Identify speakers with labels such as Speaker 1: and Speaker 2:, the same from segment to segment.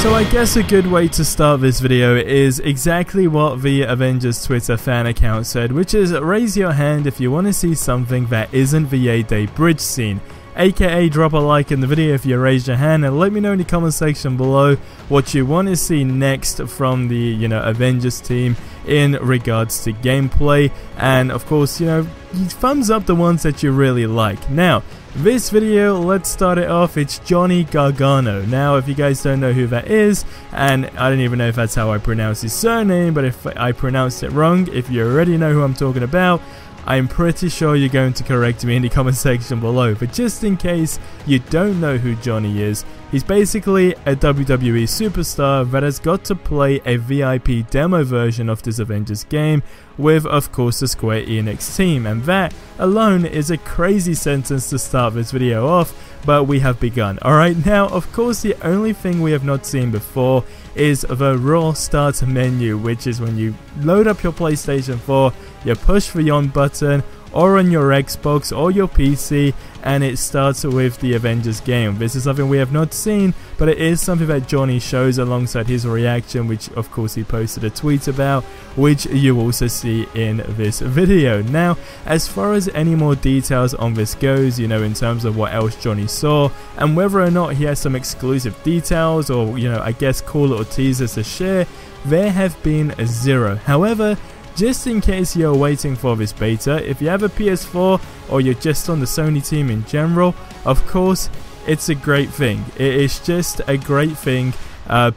Speaker 1: So I guess a good way to start this video is exactly what the Avengers Twitter fan account said, which is raise your hand if you want to see something that isn't the A-Day bridge scene. AKA drop a like in the video if you raised your hand, and let me know in the comment section below what you want to see next from the Avengers team in regards to gameplay, and of course thumbs up the ones that you really like. Now this video, let's start it off. It's Johnny Gargano. Now if you guys don't know who that is, and I don't even know if that's how I pronounce his surname, but if I pronounced it wrong, if you already know who I'm talking about, I'm pretty sure you're going to correct me in the comment section below, but just in case you don't know who Johnny is, he's basically a WWE superstar that has got to play a VIP demo version of this Avengers game with, of course, the Square Enix team, and that alone is a crazy sentence to start this video off, but we have begun. Alright, now of course the only thing we have not seen before is the Raw Start menu, which is when you load up your PlayStation 4, you push the on button, or on your Xbox or your PC, and it starts with the Avengers game. This is something we have not seen, but it is something that Johnny shows alongside his reaction, which of course he posted a tweet about, which you also see in this video. Now, as far as any more details on this goes, in terms of what else Johnny saw, and whether or not he has some exclusive details or, I guess cool little teasers to share, there have been zero. However, just in case you're waiting for this beta, if you have a PS4 or you're just on the Sony team in general, of course, it's a great thing. It is just a great thing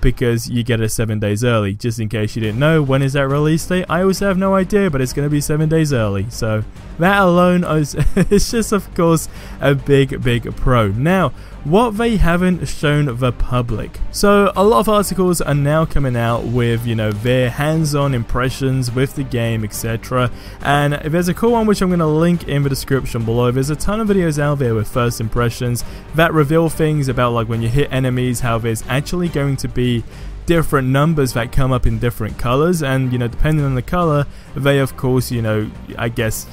Speaker 1: because you get it 7 days early. Just in case you didn't know, when is that release date? I also have no idea, but it's going to be 7 days early. So that alone is just, of course, a big pro. Now, what they haven't shown the public. So a lot of articles are now coming out with, their hands-on impressions with the game, etc. And there's a cool one which I'm going to link in the description below. There's a ton of videos out there with first impressions that reveal things about, like, when you hit enemies, how there's actually going to be different numbers that come up in different colors, and depending on the color, they of course I guess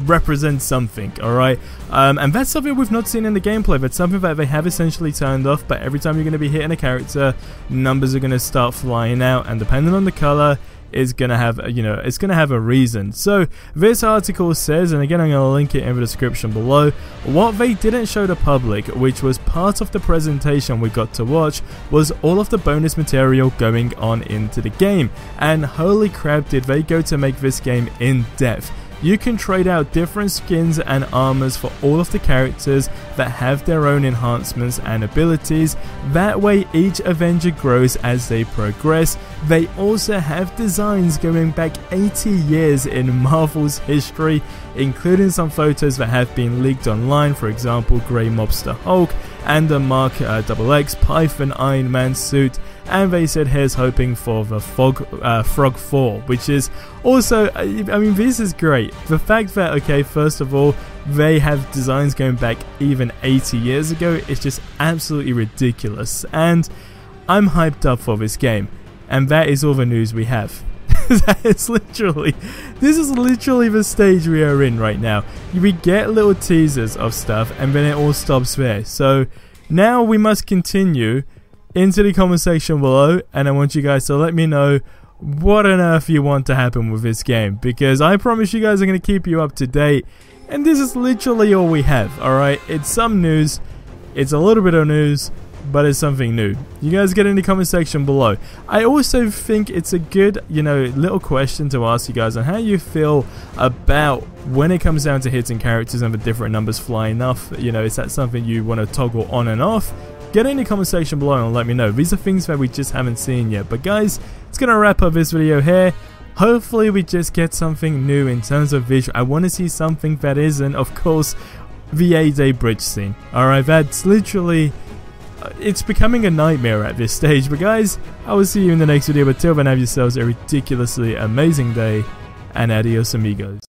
Speaker 1: represent something. Alright, and that's something we've not seen in the gameplay. That's something that they have essentially turned off, but every time you're going to be hitting a character, numbers are going to start flying out, and depending on the color, is going to have it's going to have a reason. So this article says, and again I'm going to link it in the description below, what they didn't show the public, which was part of the presentation we got to watch, was all of the bonus material going on into the game. And holy crap, did they go to make this game in depth. You can trade out different skins and armors for all of the characters that have their own enhancements and abilities. That way each Avenger grows as they progress. They also have designs going back 80 years in Marvel's history, including some photos that have been leaked online, for example Grey Mobster Hulk and the Mark XX Python Iron Man suit. And they said here's hoping for the Frog 4, which is also, I mean, this is great. The fact that, okay, first of all, they have designs going back even 80 years ago is just absolutely ridiculous. And I'm hyped up for this game. And that is all the news we have. This is literally the stage we are in right now. We get little teasers of stuff and then it all stops there. So now we must continue into the comment section below, and I want you guys to let me know what on earth you want to happen with this game, because I promise you guys are going to keep you up to date, and this is literally all we have. Alright, it's some news, it's a little bit of news, but it's something new. You guys get in the comment section below. I also think it's a good, little question to ask you guys on how you feel about when it comes down to hitting characters and the different numbers flying off. Is that something you want to toggle on and off? Get in the comment section below and let me know. These are things that we just haven't seen yet. But guys, it's going to wrap up this video here. Hopefully we just get something new in terms of visual. I want to see something that isn't, of course, the A-Day bridge scene. Alright, that's literally, it's becoming a nightmare at this stage. But guys, I will see you in the next video. But till then, have yourselves a ridiculously amazing day. And adios amigos.